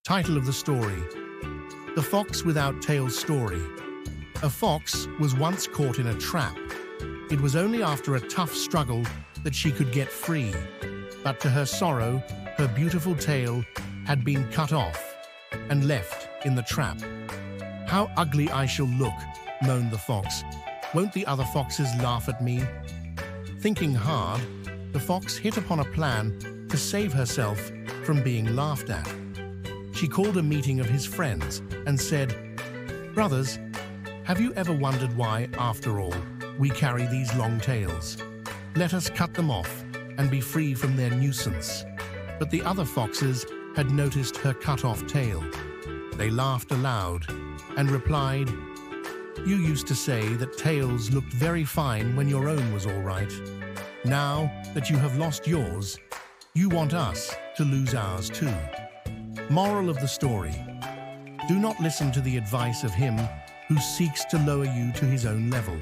Title of the story: The Fox Without Tail's Story. A fox was once caught in a trap. It was only after a tough struggle that she could get free. But to her sorrow, her beautiful tail had been cut off and left in the trap. "How ugly I shall look," moaned the fox. "Won't the other foxes laugh at me?" Thinking hard, the fox hit upon a plan to save herself from being laughed at. She called a meeting of his friends and said, "Brothers, have you ever wondered why, after all, we carry these long tails? Let us cut them off and be free from their nuisance." But the other foxes had noticed her cut-off tail. They laughed aloud and replied, "You used to say that tails looked very fine when your own was all right. Now that you have lost yours, you want us to lose ours too." Moral of the story: do not listen to the advice of him who seeks to lower you to his own level.